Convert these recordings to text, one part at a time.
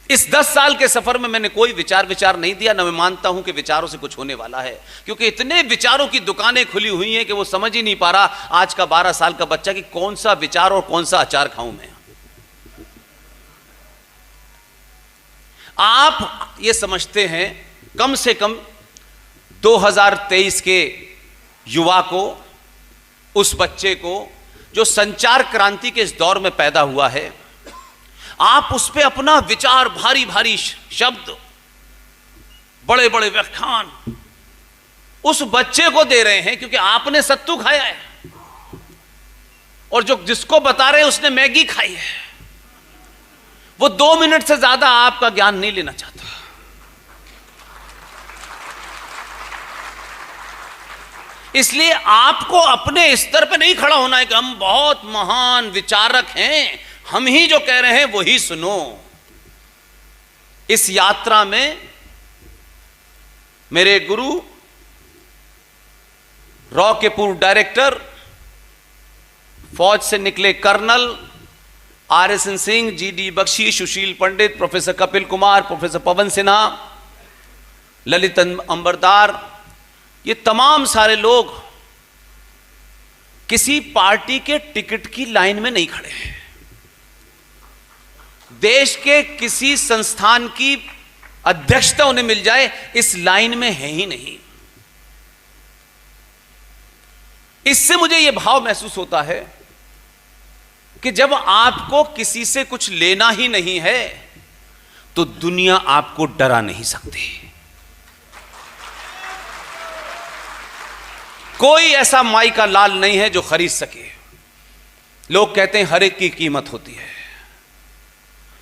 इस 10 साल के सफर में मैंने कोई विचार नहीं दिया, न मैं मानता हूं कि विचारों से कुछ होने वाला है, क्योंकि इतने विचारों की दुकानें खुली हुई हैं कि वो समझ ही नहीं पा रहा आज का 12 साल का बच्चा कि कौन सा विचार और कौन सा अचार खाऊं मैं। आप ये समझते हैं कम से कम 2023 के युवा को, उस बच्चे को जो संचार क्रांति के इस दौर में पैदा हुआ है, आप उस पे अपना विचार, भारी भारी शब्द, बड़े बड़े व्याख्यान उस बच्चे को दे रहे हैं, क्योंकि आपने सत्तू खाया है और जो जिसको बता रहे हैं उसने मैगी खाई है। वो 2 मिनट से ज्यादा आपका ज्ञान नहीं लेना चाहता। इसलिए आपको अपने स्तर पे नहीं खड़ा होना है कि हम बहुत महान विचारक हैं, हम ही जो कह रहे हैं वो ही सुनो। इस यात्रा में मेरे गुरु, रॉ के पूर्व डायरेक्टर, फौज से निकले colonel RSN Singh, GD Bakshi, Sushil Pandit, professor Kapil Kumar, professor Pavan Sinha, Lalit Ambardar, ये तमाम सारे लोग किसी पार्टी के टिकट की लाइन में नहीं खड़े हैं, देश के किसी संस्थान की अध्यक्षता उन्हें मिल जाए इस लाइन में है ही नहीं। इससे मुझे यह भाव महसूस होता है कि जब आपको किसी से कुछ लेना ही नहीं है तो दुनिया आपको डरा नहीं सकती। कोई ऐसा माई का लाल नहीं है जो खरीद सके। लोग कहते हैं हर एक की कीमत होती है,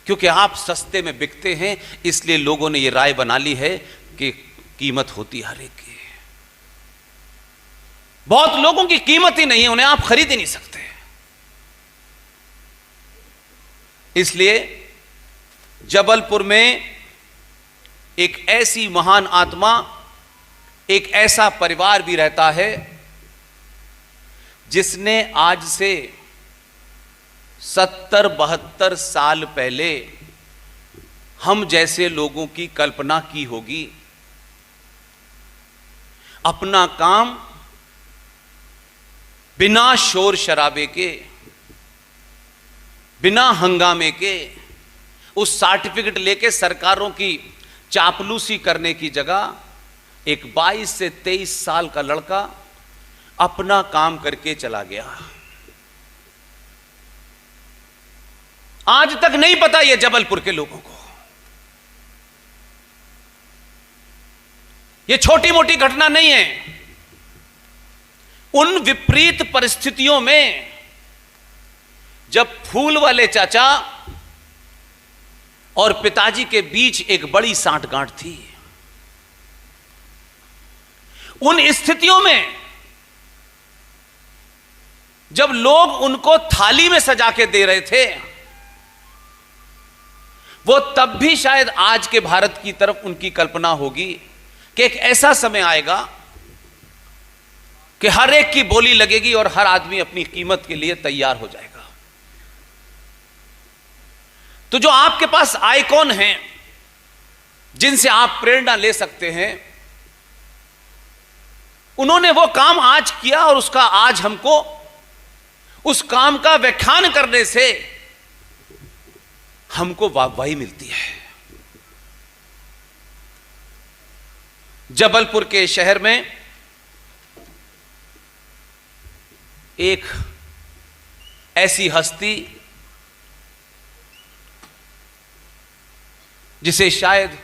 क्योंकि आप सस्ते में बिकते हैं, इसलिए लोगों ने यह राय बना ली है कि कीमत होती है हर एक की। बहुत लोगों की कीमत ही नहीं है, उन्हें आप खरीद ही नहीं सकते। इसलिए जबलपुर में एक ऐसी महान आत्मा, एक ऐसा परिवार भी रहता है जिसने आज से 70-72 साल पहले हम जैसे लोगों की कल्पना की होगी। अपना काम बिना शोर शराबे के, बिना हंगामे के, उस सर्टिफिकेट लेके सरकारों की चापलूसी करने की जगह एक 22 से 23 साल का लड़का अपना काम करके चला गया। आज तक नहीं पता यह जबलपुर के लोगों को। यह छोटी मोटी घटना नहीं है। उन विपरीत परिस्थितियों में जब फूल वाले चाचा और पिताजी के बीच एक बड़ी सांठगांठ थी, उन स्थितियों में जब लोग उनको थाली में सजा के दे रहे थे, वो तब भी शायद आज के भारत की तरफ उनकी कल्पना होगी कि एक ऐसा समय आएगा कि हर एक की बोली लगेगी और हर आदमी अपनी कीमत के लिए तैयार हो जाएगा। तो जो आपके पास आइकॉन हैं, जिनसे आप प्रेरणा ले सकते हैं, उन्होंने वो काम आज किया और उसका आज हमको उस काम का व्याख्यान करने से हमको वाहवाही मिलती है। जबलपुर के शहर में एक ऐसी हस्ती जिसे शायद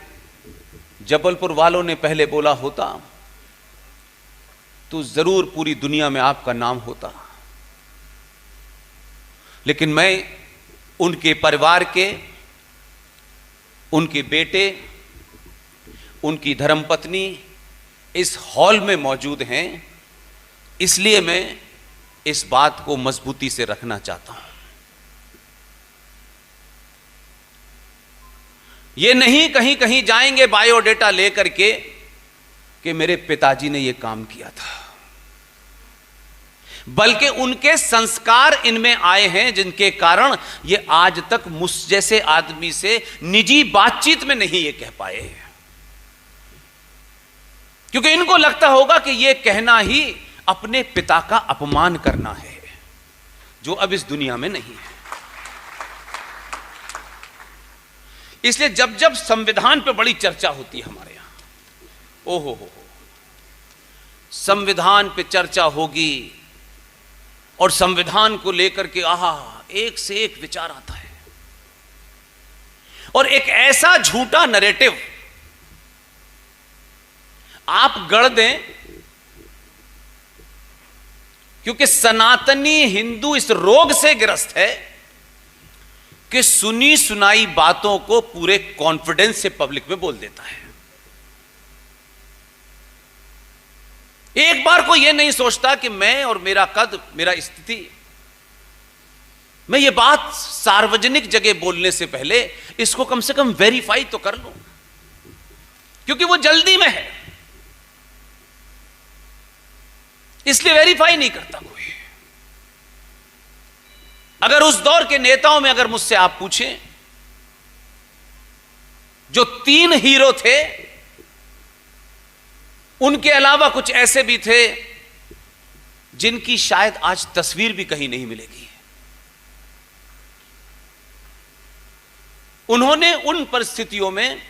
जबलपुर वालों ने पहले बोला होता तो जरूर पूरी दुनिया में आपका नाम होता, लेकिन मैं उनके परिवार के, उनके बेटे, उनकी धर्मपत्नी इस हॉल में मौजूद हैं, इसलिए मैं इस बात को मजबूती से रखना चाहता हूं। ये नहीं कहीं कहीं जाएंगे बायोडेटा लेकर के कि मेरे पिताजी ने यह काम किया था। बल्कि उनके संस्कार इनमें आए हैं जिनके कारण ये आज तक मुझ जैसे आदमी से निजी बातचीत में नहीं ये कह पाए, क्योंकि इनको लगता होगा कि ये कहना ही अपने पिता का अपमान करना है, जो अब इस दुनिया में नहीं है। इसलिए जब जब संविधान पे बड़ी चर्चा होती है हमारे यहां, ओहो हो, संविधान पे चर्चा होगी और संविधान को लेकर के एक से एक विचार आता है, और एक ऐसा झूठा नैरेटिव आप गढ़ दें, क्योंकि सनातनी हिंदू इस रोग से ग्रस्त है कि सुनी सुनाई बातों को पूरे कॉन्फिडेंस से पब्लिक में बोल देता है। एक बार को यह नहीं सोचता कि मैं और मेरा कद, मेरा स्थिति, मैं ये बात सार्वजनिक जगह बोलने से पहले इसको कम से कम वेरीफाई तो कर लूं, क्योंकि वो जल्दी में है, इसलिए वेरीफाई नहीं करता कोई। अगर उस दौर के नेताओं में अगर मुझसे आप पूछें, जो 3 हीरो थे, उनके अलावा कुछ ऐसे भी थे जिनकी शायद आज तस्वीर भी कहीं नहीं मिलेगी। उन्होंने उन परिस्थितियों में,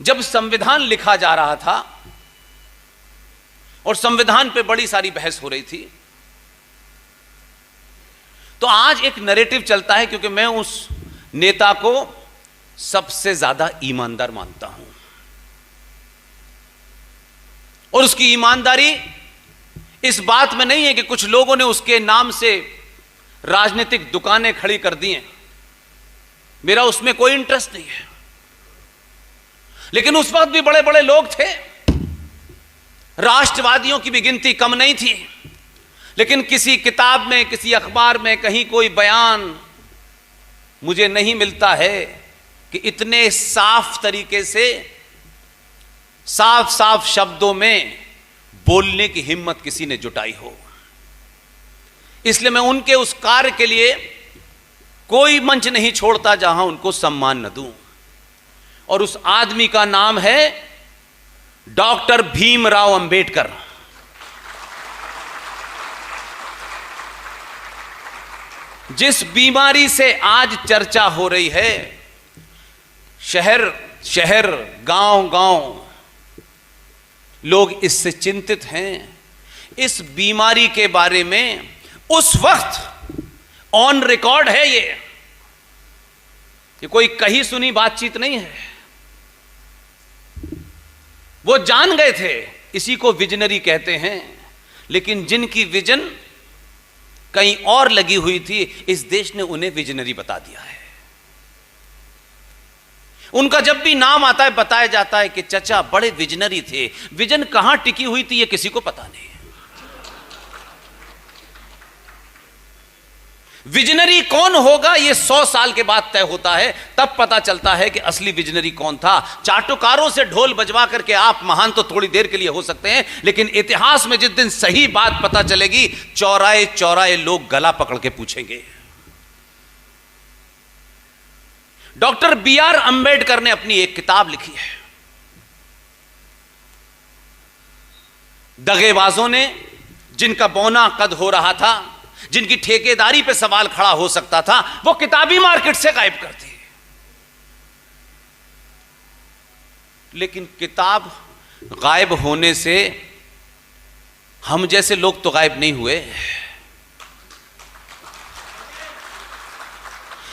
जब संविधान लिखा जा रहा था और संविधान पे बड़ी सारी बहस हो रही थी, तो आज एक नैरेटिव चलता है, क्योंकि मैं उस नेता को सबसे ज्यादा ईमानदार मानता हूं, और उसकी ईमानदारी इस बात में नहीं है कि कुछ लोगों ने उसके नाम से राजनीतिक दुकानें खड़ी कर दी हैं, मेरा उसमें कोई इंटरेस्ट नहीं है। लेकिन उस वक्त भी बड़े बड़े लोग थे, राष्ट्रवादियों की भी गिनती कम नहीं थी, लेकिन किसी किताब में, किसी अखबार में कहीं कोई बयान मुझे नहीं मिलता है कि इतने साफ तरीके से, साफ साफ शब्दों में बोलने की हिम्मत किसी ने जुटाई हो। इसलिए मैं उनके उस कार्य के लिए कोई मंच नहीं छोड़ता जहां उनको सम्मान न दूं, और उस आदमी का नाम है डॉक्टर भीमराव अंबेडकर। जिस बीमारी से आज चर्चा हो रही है, शहर शहर, गांव गांव लोग इससे चिंतित हैं, इस बीमारी के बारे में उस वक्त ऑन रिकॉर्ड है, ये कोई कही सुनी बातचीत नहीं है। वो जान गए थे, इसी को विजनरी कहते हैं, लेकिन जिनकी विजन कहीं और लगी हुई थी, इस देश ने उन्हें विजनरी बता दिया है। उनका जब भी नाम आता है बताया जाता है कि चचा बड़े विजनरी थे। विजन कहां टिकी हुई थी ये किसी को पता नहीं। विजनरी कौन होगा ये 100 साल के बाद तय होता है, तब पता चलता है कि असली विजनरी कौन था। चाटुकारों से ढोल बजवा करके आप महान तो थोड़ी देर के लिए हो सकते हैं, लेकिन इतिहास में जिस दिन सही बात पता चलेगी, चौराहे चौराहे लोग गला पकड़ के पूछेंगे। Doctor B.R. अंबेडकर ने अपनी एक किताब लिखी है। दगेबाजों ने, जिनका बौना कद हो रहा था, जिनकी ठेकेदारी पे सवाल खड़ा हो सकता था, वो किताबी मार्केट से गायब कर दी। लेकिन किताब गायब होने से हम जैसे लोग तो गायब नहीं हुए।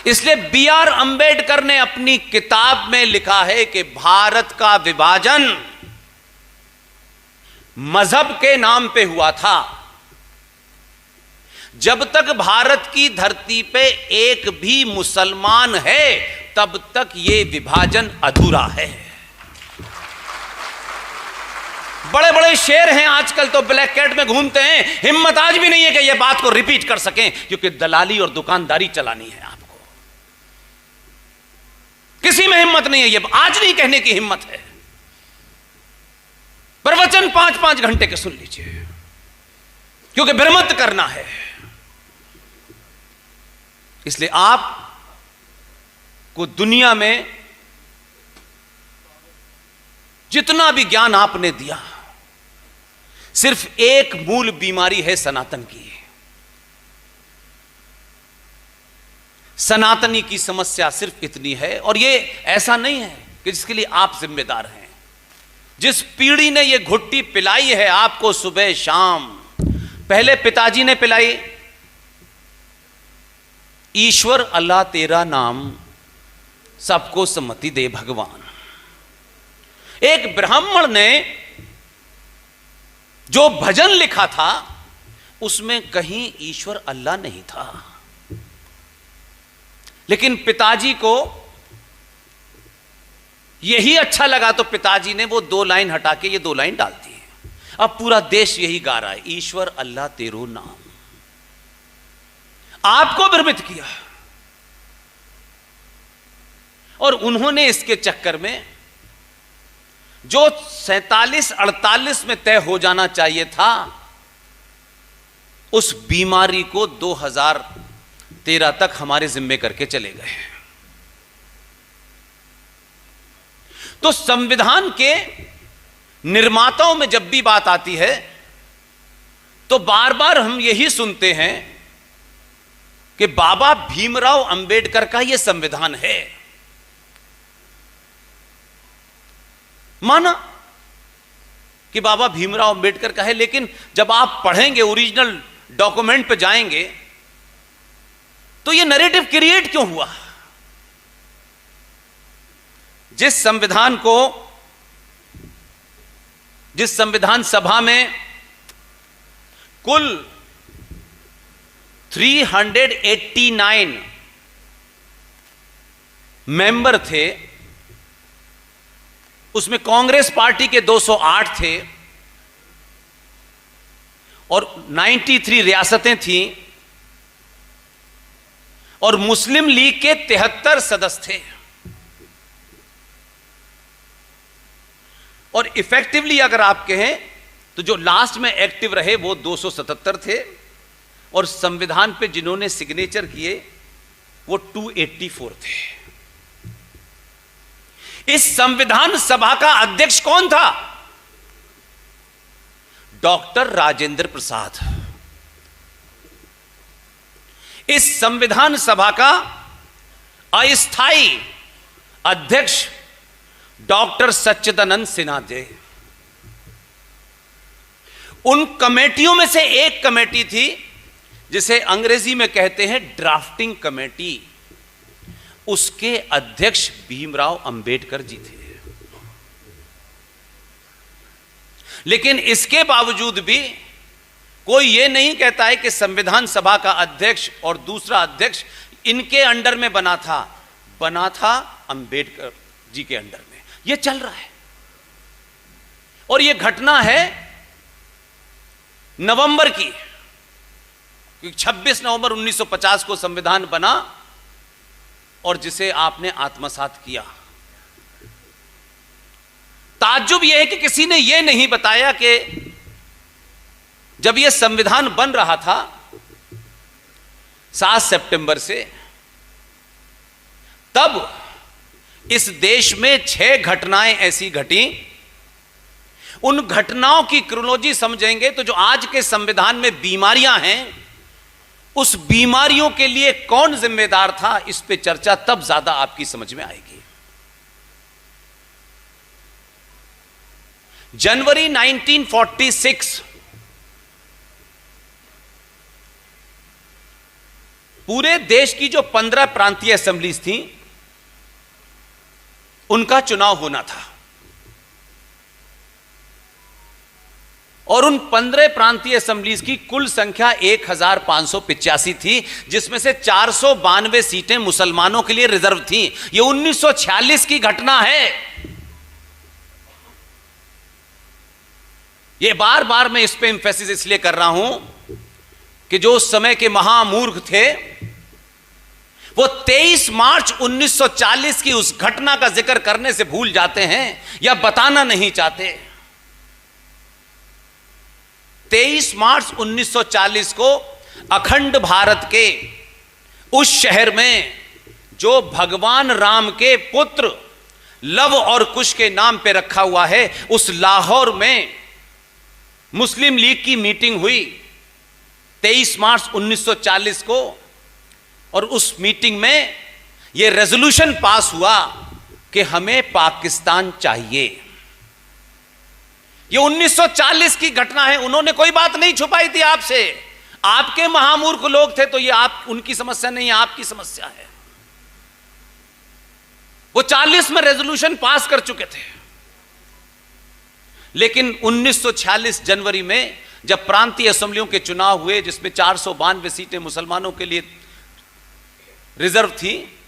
इसलिए B.R. अंबेडकर ने अपनी किताब में लिखा है कि भारत का विभाजन मजहब के नाम पे हुआ था। जब तक भारत की धरती पे एक भी मुसलमान है, तब तक यह विभाजन अधूरा है। बड़े बड़े शेर हैं आजकल तो ब्लैक कैट में घूमते हैं, हिम्मत आज भी नहीं है कि यह बात को रिपीट कर सकें, क्योंकि दलाली और दुकानदारी चलानी है। आपको किसी में हिम्मत नहीं है, यह आज नहीं कहने की हिम्मत है। प्रवचन 5-5 घंटे के सुन लीजिए, क्योंकि भ्रमित करना है। इसलिए आप को दुनिया में जितना भी ज्ञान आपने दिया, सिर्फ एक मूल बीमारी है सनातन की। सनातनी की समस्या सिर्फ इतनी है, और ये ऐसा नहीं है कि जिसके लिए आप जिम्मेदार हैं। जिस पीढ़ी ने ये घुट्टी पिलाई है आपको सुबह शाम, पहले पिताजी ने पिलाई, ईश्वर अल्लाह तेरा नाम सबको सम्मति दे भगवान। एक ब्राह्मण ने जो भजन लिखा था उसमें कहीं ईश्वर अल्लाह नहीं था, लेकिन पिताजी को यही अच्छा लगा तो पिताजी ने वो 2 लाइन हटा के ये 2 लाइन डाल दी है। अब पूरा देश यही गा रहा है, ईश्वर अल्लाह तेरो नाम। आपको भ्रमित किया, और उन्होंने इसके चक्कर में जो 47-48 में तय हो जाना चाहिए था, उस बीमारी को 2013 तक हमारे जिम्मे करके चले गए। तो संविधान के निर्माताओं में जब भी बात आती है तो बार बार हम यही सुनते हैं कि बाबा भीमराव अंबेडकर का यह संविधान है। माना कि बाबा भीमराव अंबेडकर का है, लेकिन जब आप पढ़ेंगे, ओरिजिनल डॉक्यूमेंट पे जाएंगे, तो यह नैरेटिव क्रिएट क्यों हुआ? जिस संविधान सभा में कुल 389 मेंबर थे, उसमें कांग्रेस पार्टी के 208 थे और 93 रियासतें थीं, और मुस्लिम लीग के 73 सदस्य थे। और इफेक्टिवली अगर आप कहें तो जो लास्ट में एक्टिव रहे वो 277 थे, और संविधान पे जिन्होंने सिग्नेचर किए वो 284 थे। इस संविधान सभा का अध्यक्ष कौन था? डॉक्टर राजेंद्र प्रसाद। इस संविधान सभा का अस्थायी अध्यक्ष डॉक्टर सच्चिदानंद सिन्हा जी। उन कमेटियों में से एक कमेटी थी जिसे अंग्रेजी में कहते हैं ड्राफ्टिंग कमेटी, उसके अध्यक्ष भीमराव अंबेडकर जी थे। लेकिन इसके बावजूद भी कोई यह नहीं कहता है कि संविधान सभा का अध्यक्ष और दूसरा अध्यक्ष इनके अंडर में बना था अंबेडकर जी के अंडर में। यह चल रहा है, और यह घटना है नवंबर की, 26 नवंबर 1950 को संविधान बना और जिसे आपने आत्मसात किया। ताज्जुब यह है कि किसी ने यह नहीं बताया कि जब यह संविधान बन रहा था 7 सितंबर से, तब इस देश में 6 घटनाएं ऐसी घटी। उन घटनाओं की क्रोनोलॉजी समझेंगे तो जो आज के संविधान में बीमारियां हैं, उस बीमारियों के लिए कौन जिम्मेदार था, इस पे चर्चा तब ज्यादा आपकी समझ में आएगी। जनवरी 1946 पूरे देश की जो 15 प्रांतीय असेंबलीज थी, उनका चुनाव होना था, और उन 15 प्रांतीय असेंबलीज की कुल संख्या 1585 थी, जिसमें से 492 सीटें मुसलमानों के लिए रिजर्व थीं। यह 1946 की घटना है। यह बार बार मैं इस पे एम्फेसिस इसलिए कर रहा हूं कि जो उस समय के महामूर्ख थे वो 23 मार्च 1940 की उस घटना का जिक्र करने से भूल जाते हैं या बताना नहीं चाहते। 23 मार्च 1940 को अखंड भारत के उस शहर में जो भगवान राम के पुत्र लव और कुश के नाम पे रखा हुआ है, उस लाहौर में मुस्लिम लीग की मीटिंग हुई 23 मार्च 1940 को। और उस मीटिंग में यह रेजोल्यूशन पास हुआ कि हमें पाकिस्तान चाहिए। यह 1940 की घटना है, उन्होंने कोई बात नहीं छुपाई थी आपसे। आपके महामूर्ख लोग थे तो यह आप उनकी समस्या नहीं है, आपकी समस्या है। वो 40 में रेजोल्यूशन पास कर चुके थे। लेकिन 1946 जनवरी में जब प्रांतीय असेंबलियों के चुनाव हुए, जिसमें 492 सीटें मुसलमानों के लिए रिजर्व थी,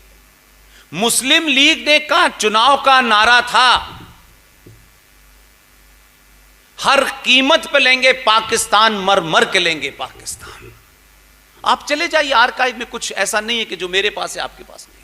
मुस्लिम लीग ने का चुनाव का नारा था हर कीमत पे लेंगे पाकिस्तान, मर मर के लेंगे पाकिस्तान। आप चले जाइए आर्काइव में, कुछ ऐसा नहीं है कि जो मेरे पास है आपके पास नहीं।